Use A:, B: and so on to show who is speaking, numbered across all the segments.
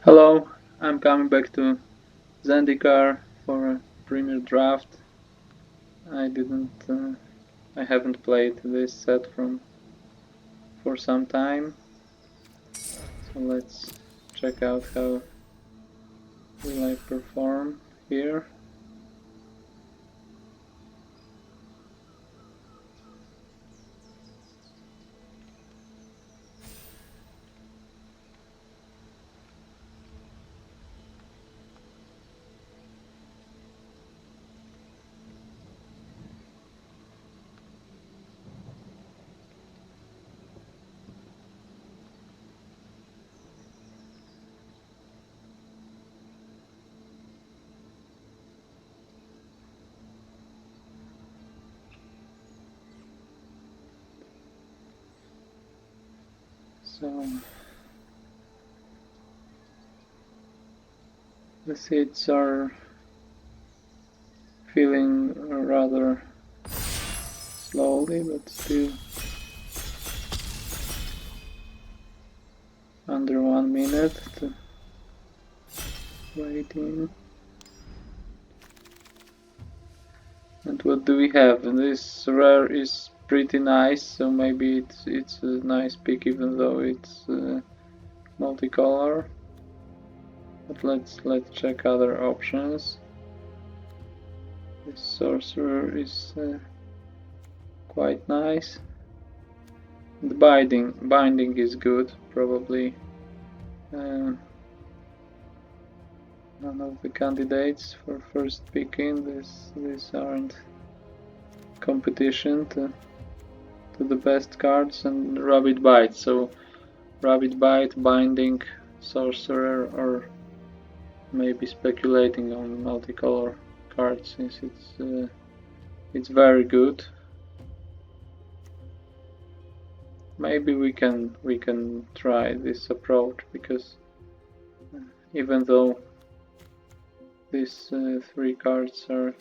A: Hello, I'm coming back to Zendikar for a premiere draft. I didn't, I haven't played this set for some time, so let's check out how will I perform here. So the seeds are filling rather slowly, but still under 1 minute to waiting. And what do we have? This rare is pretty nice, so maybe it's a nice pick even though it's multicolor. But let's check other options. This sorcerer is quite nice. The binding is good, probably none of the candidates for first picking. These aren't competition to the best cards, and Rabbit Bite. So Rabbit Bite, binding, sorcerer, or maybe speculating on multicolor cards since it's very good. Maybe we can try this approach, because even though these 3 cards are,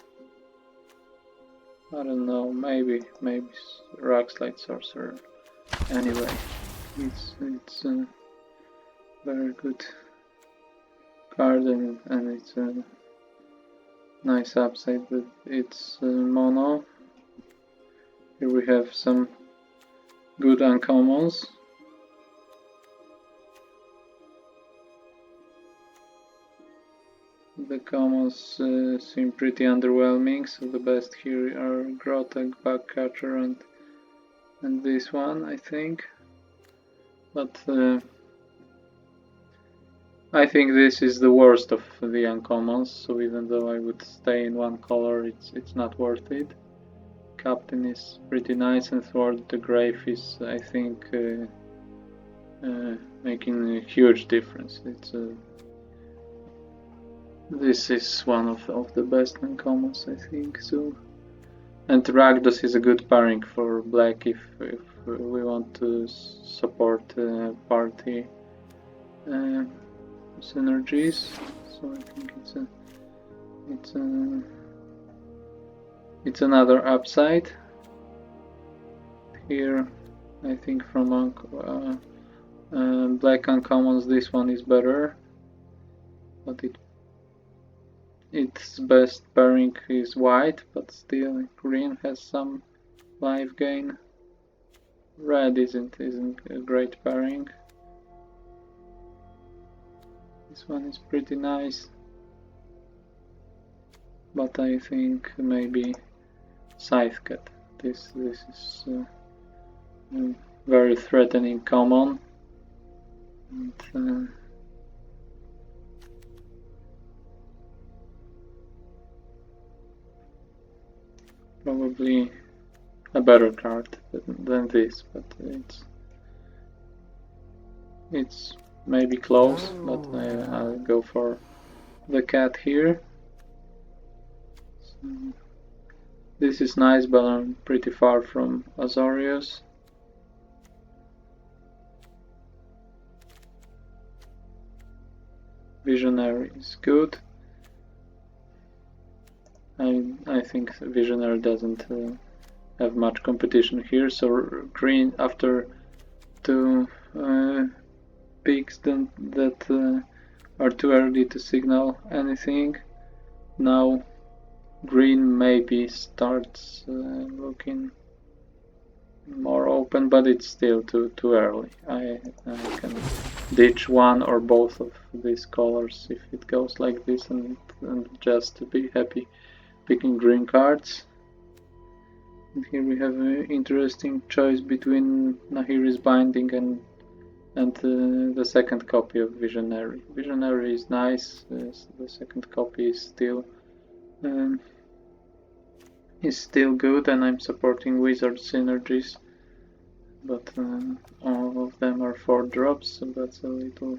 A: I don't know, maybe Rockslide Sorcerer. Anyway, it's a very good card, and it's a nice upside that it's mono. Here we have some good uncommons. The commons seem pretty underwhelming, so the best here are Grotag, Bugcatcher, and this one, I think. But I think this is the worst of the uncommons, so even though I would stay in one color, it's not worth it. Captain is pretty nice, and Thwart the Grave is, I think, making a huge difference. This is one of the best uncommons, I think. So, and Rakdos is a good pairing for black if we want to support party synergies. So I think it's another upside here. I think from black uncommons, this one is better, but its best pairing is white, but still green has some life gain. Red isn't a great pairing. This one is pretty nice, but I think maybe Scythe Cat. This is a very threatening common, and probably a better card than this, but it's maybe close, but I'll go for the cat here. So this is nice, but I'm pretty far from Azorius. Visionary is good. I think Visionary doesn't have much competition here, so green after 2 picks that or too early to signal anything. Now green maybe starts looking more open, but it's still too early. I can ditch one or both of these colors if it goes like this, and just to be happy picking green cards. And here we have an interesting choice between Nahiri's Binding and the second copy of Visionary. Visionary is nice. The second copy is still good, and I'm supporting Wizard synergies, but all of them are 4 drops, so that's a little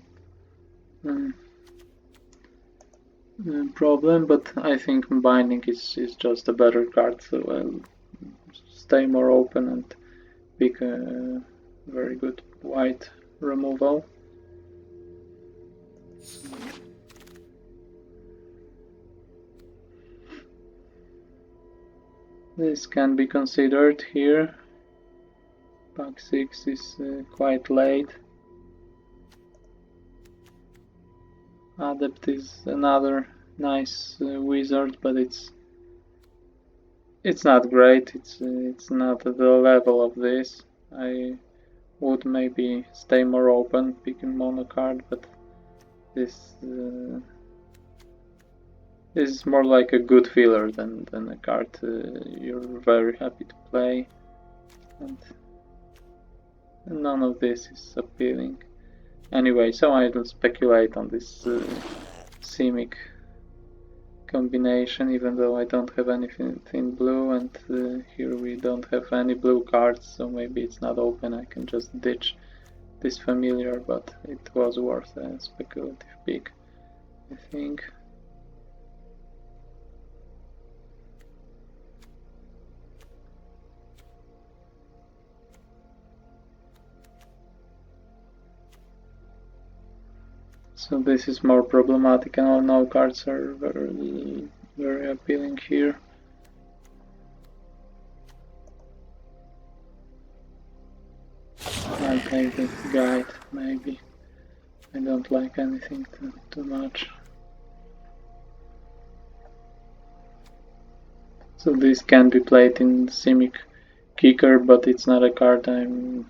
A: problem. But I think Binding is just a better card, so I'll stay more open and pick a very good white removal. This can be considered here. Pack 6 is quite late. Adept is another nice wizard, but it's not great. It's not at the level of this. I would maybe stay more open, picking mono card, but this is more like a good filler than a card you're very happy to play, and none of this is appealing. Anyway, so I will speculate on this Simic combination, even though I don't have anything in blue, and here we don't have any blue cards, so maybe it's not open. I can just ditch this familiar, but it was worth a speculative pick, I think. So this is more problematic, and all no cards are very appealing here. I'll take the guide, maybe. I don't like anything too much. So this can be played in Simic Kicker, but it's not a card I'm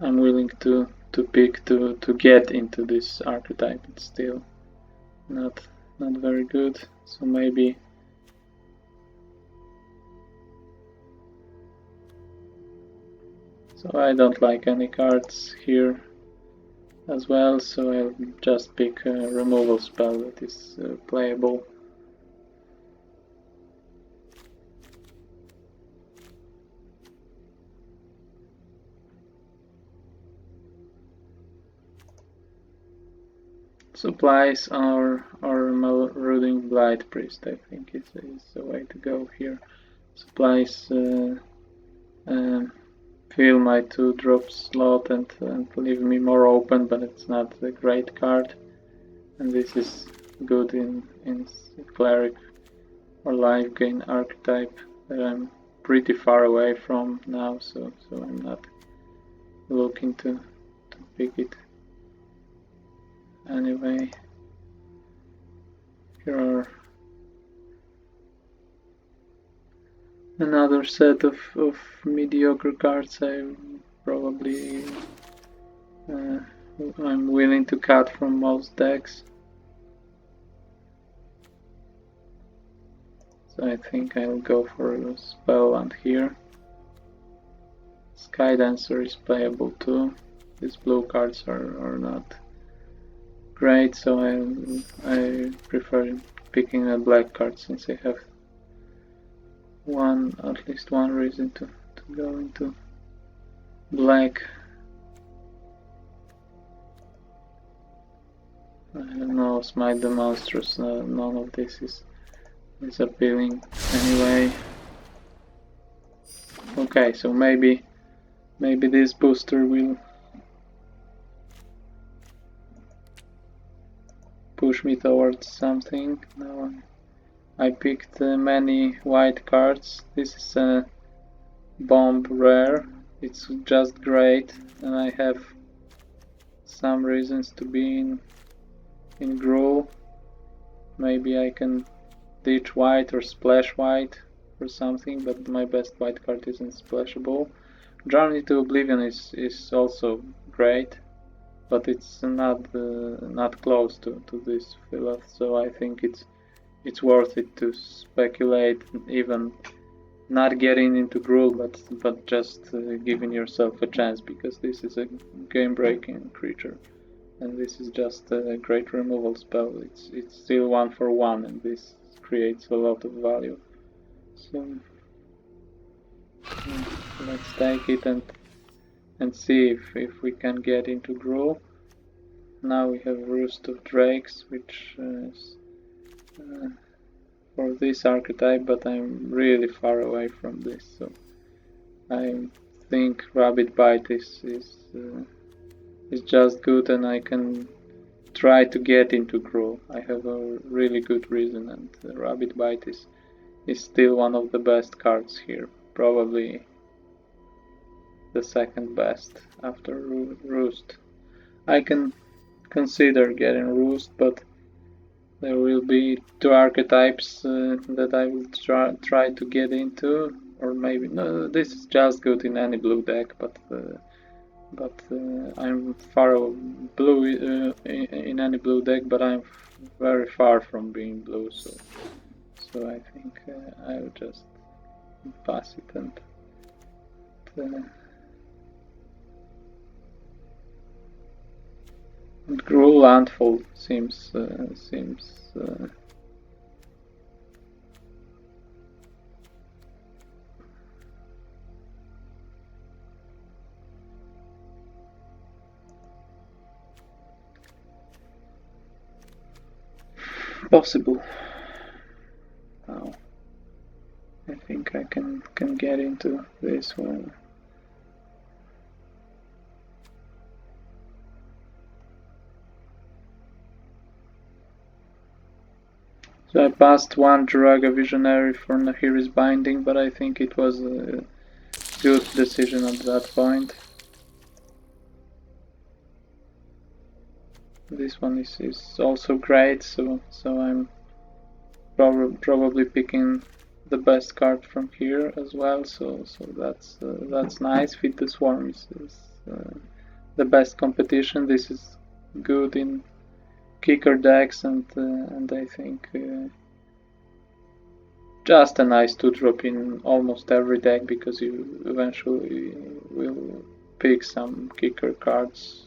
A: willing to pick to get into this archetype. It's still not very good, so maybe so I don't like any cards here as well, so I'll just pick a removal spell that is playable. Supplies or Rooting Blight Priest, I think is the way to go here. Supplies fill my 2-drop slot and leave me more open, but it's not a great card. And this is good in Cleric or Life Gain archetype that I'm pretty far away from now, so I'm not looking to pick it. Anyway, here are another set of mediocre cards I'm willing to cut from most decks. So I think I'll go for a Spellwand here. Sky Dancer is playable too. These blue cards are not great, so I prefer picking a black card since I have at least one reason to go into black. I don't know, Smite the Monstrous, none of this is appealing anyway. Okay, so maybe this booster will push me towards something. Now I picked many white cards. This is a bomb rare. It's just great, and I have some reasons to be in in Gruul. Maybe I can ditch white or splash white or something, but my best white card isn't splashable. Journey to Oblivion is also great, but it's not close to this Philoth, so I think it's worth it to speculate, even not getting into Gruul, but just giving yourself a chance, because this is a game-breaking creature, and this is just a great removal spell. It's still 1-for-1, and this creates a lot of value. So let's take it and see if we can get into Gruul. Now we have Roost of Drakes, which is for this archetype, but I'm really far away from this, so I think Rabbit Bite is just good, and I can try to get into Gruul. I have a really good reason, and Rabbit Bite is still one of the best cards here, probably the second best after Roost. I can consider getting Roost, but there will be two archetypes that I will try to get into, or maybe no. This is just good in any blue deck, but I'm far blue in any blue deck, but I'm very far from being blue, so I think I'll just pass it and Gruul Landfall seems possible. Now I think I can get into this one. So I passed one Jiraga Visionary for Nahiri's Binding, but I think it was a good decision at that point. This one is also great, so I'm probably picking the best card from here as well. So that's nice. Feed the Swarm is the best competition. This is good in kicker decks, and I think just a nice 2-drop in almost every deck, because you eventually will pick some kicker cards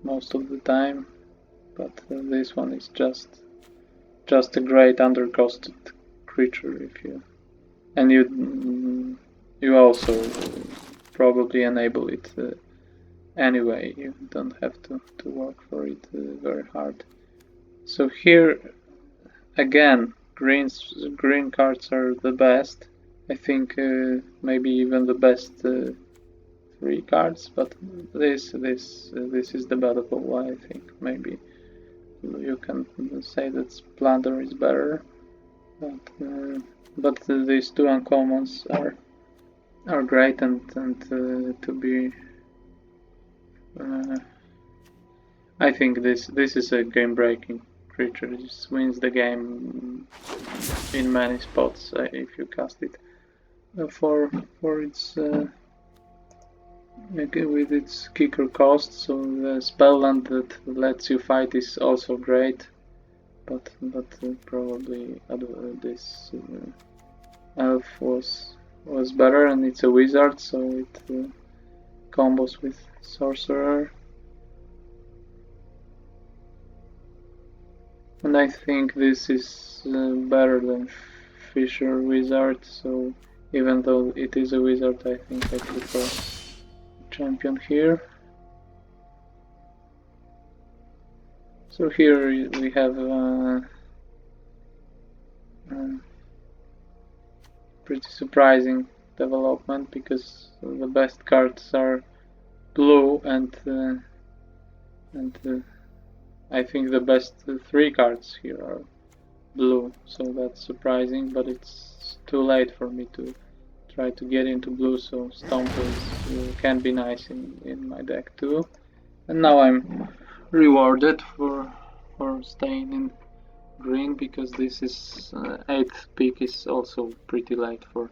A: most of the time. But this one is just a great undercosted creature if you, and you also probably enable it anyway. You don't have to work for it very hard. So here again, green cards are the best. I think maybe even the best 3 cards, but this is debatable. I think maybe you can say that Splendor is better, but these two uncommons are great, and to be I think this is a game-breaking creature. It just wins the game in many spots if you cast it for its with its kicker cost. So the spell land that lets you fight is also great, but probably this elf was better, and it's a wizard, so it combos with sorcerer. And I think this is better than Fisher Wizard, so even though it is a wizard, I think I prefer champion here. So here we have pretty surprising development, because the best cards are blue, and I think the best 3 cards here are blue, so that's surprising, but it's too late for me to try to get into blue, so Stompers can be nice in my deck too. And now I'm rewarded for for staying in green, because this is 8th pick is also pretty late for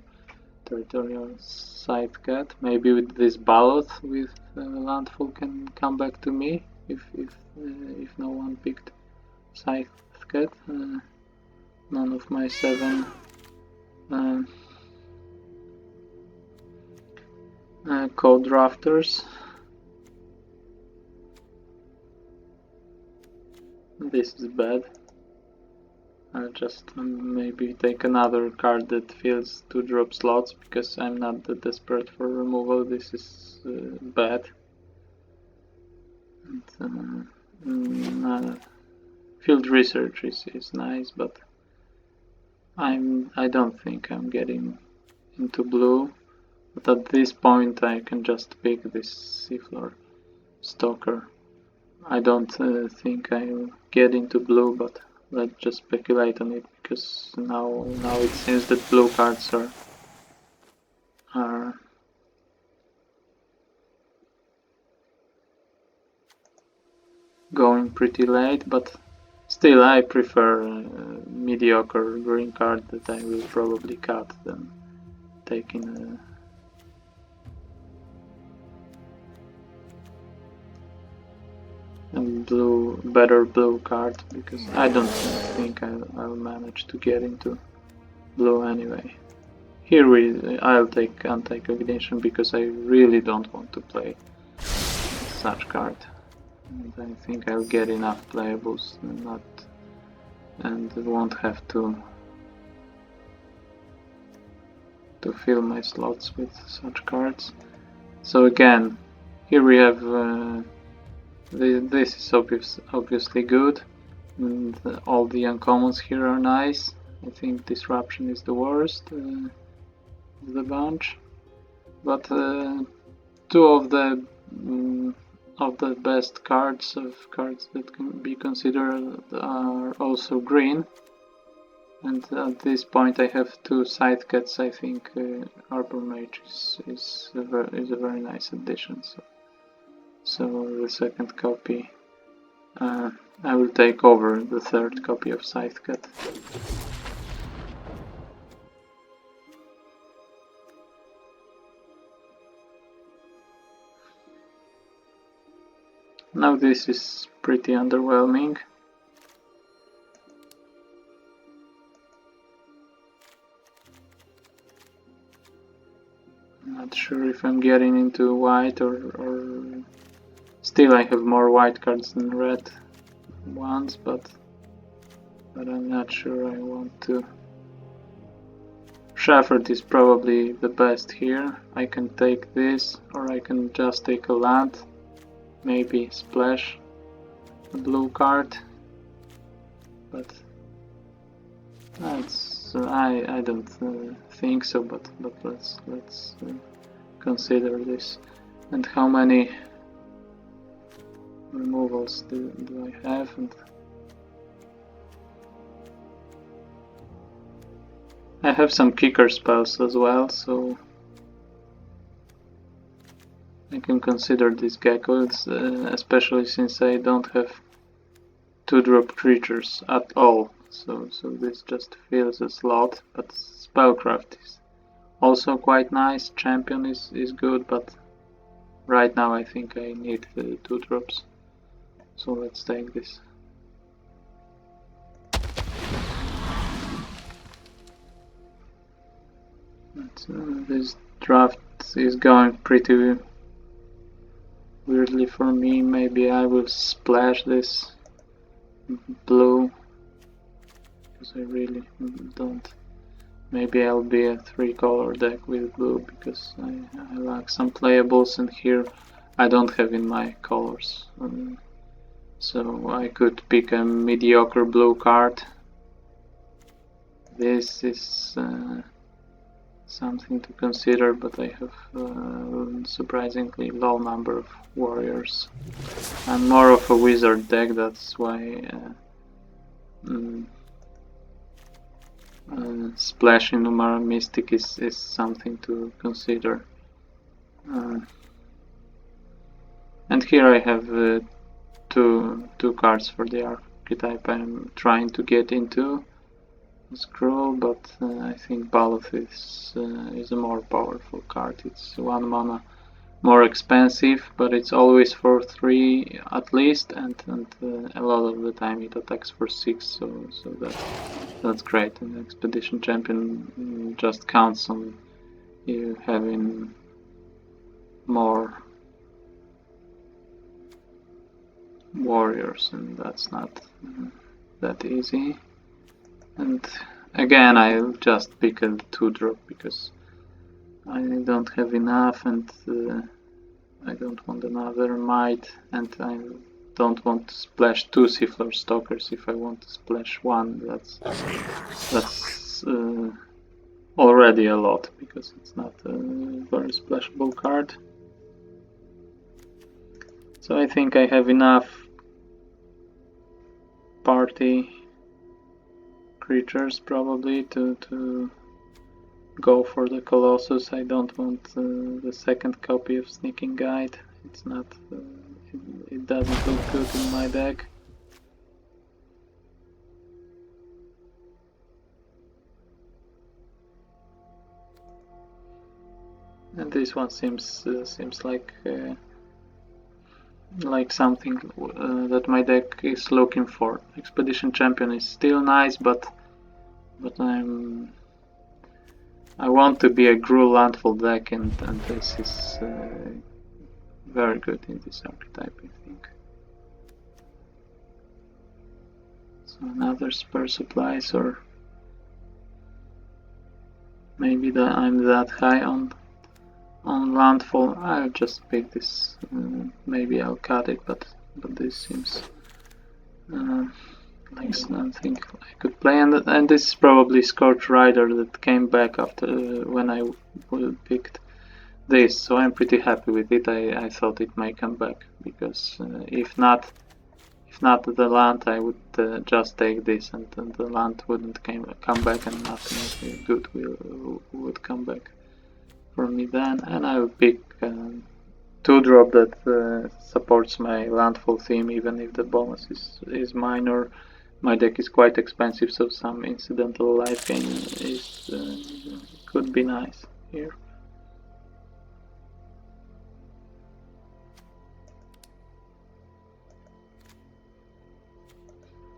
A: territorial side cat. Maybe with this ballot with Landfall can come back to me if no one picked side cat. None of my 7 co-drafters. This is bad. I'll just maybe take another card that fills 2-drop slots, because I'm not that desperate for removal. This is bad. And, field research is nice, but I don't think I'm getting into blue. But at this point I can just pick this Seafloor Stalker. I don't think I'll get into blue, but let's just speculate on it, because now it seems that blue cards are going pretty late, but still I prefer mediocre green card that I will probably cut than taking a better blue card, because I don't think I'll manage to get into blue anyway. Here I'll take anti-cognition, because I really don't want to play such card. And I think I'll get enough playables and won't have to fill my slots with such cards. So again, here we have this is obviously good, and all the uncommons here are nice. I think Disruption is the worst of the bunch, but 2 of the best cards that can be considered are also green, and at this point I have 2 side cats. I think Arbor Mage is a very nice addition. So the second copy, I will take over the 3rd copy of Scythecat. Now this is pretty underwhelming. Not sure if I'm getting into white or still I have more white cards than red ones, but I'm not sure I want to. Shepherd is probably the best here. I can take this, or I can just take a land, maybe splash a blue card, but that's I don't think so. But let's consider this. And how many removals do I have? And I have some kicker spells as well, so I can consider these geckos, especially since I don't have 2-drop creatures at all. So this just fills a slot, but Spellcraft is also quite nice. Champion is good, but right now I think I need the 2-drops. So let's take this. This draft is going pretty weirdly for me. Maybe I will splash this blue, because I really don't. Maybe I'll be a 3-color deck with blue, because I lack some playables, and here I don't have in my colors. So I could pick a mediocre blue card. This is something to consider, but I have a surprisingly low number of warriors. I'm more of a wizard deck, that's why splashing Numara Mystic is something to consider. And here I have two cards for the archetype I'm trying to get into. Gruul, but I think Baloth is a more powerful card. It's 1 mana more expensive, but it's always for 3 at least, and a lot of the time it attacks for 6, so that's great. And Expedition Champion just counts on you having more warriors, and that's not that easy. And again, I'll just pick a 2-drop because I don't have enough, and I don't want another Might, and I don't want to splash 2 Seafloor Stalkers. If I want to splash 1, that's already a lot, because it's not a very splashable card. So I think I have enough party creatures probably to go for the Colossus. I don't want the second copy of Sneaking Guide. It's not. It doesn't look good in my deck. And this one seems like something that my deck is looking for. Expedition Champion is still nice, but I want to be a Gruul Landfall deck, and this is very good in this archetype, I think. So another Spur Supplies, or maybe that I'm that high on Landfall. I'll just pick this. Maybe I'll cut it, but this seems like something I could play. And this is probably Scorch Rider that came back after when I picked this. So I'm pretty happy with it. I thought it might come back, because if not the land, I would just take this, and the land wouldn't come back, and nothing good would come back for me then. And I will pick 2-drop that supports my Landfall theme, even if the bonus is minor. My deck is quite expensive, so some incidental life gain could be nice here.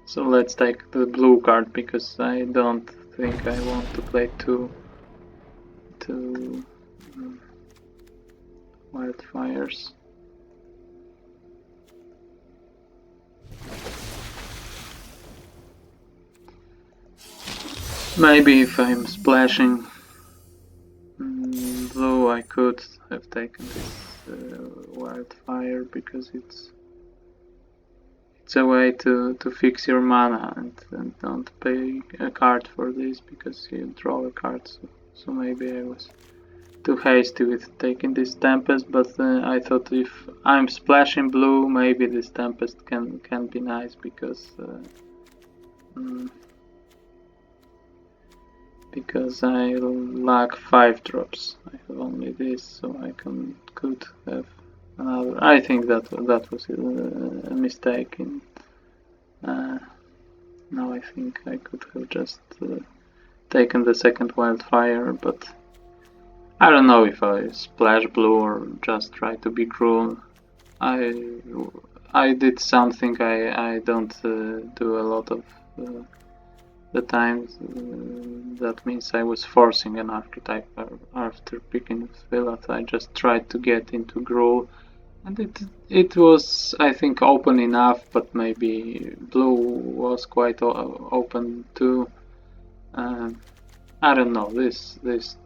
A: So let's take the blue card, because I don't think I want to play two wildfires. Maybe if I'm splashing blue, I could have taken this wildfire, because it's a way to fix your mana and don't pay a card for this, because you draw a card. So maybe I was too hasty with taking this Tempest, but I thought if I'm splashing blue, maybe this Tempest can be nice, because I lack 5 drops. I have only this, so I could have another. I think that was a mistake. Now I think I could have just taken the second wildfire, but I don't know if I splash blue or just try to be Gruul. I did something I don't do a lot of the times. That means I was forcing an archetype after picking Philath. I just tried to get into Gruul, and it was, I think, open enough, but maybe blue was quite open too. I don't know, this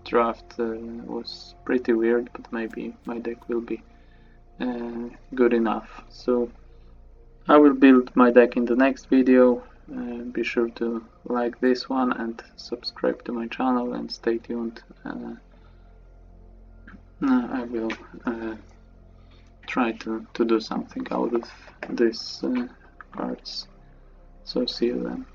A: draft was pretty weird, but maybe my deck will be good enough. So I will build my deck in the next video. Be sure to like this one and subscribe to my channel, and stay tuned. I will try to do something out of these cards. So see you then.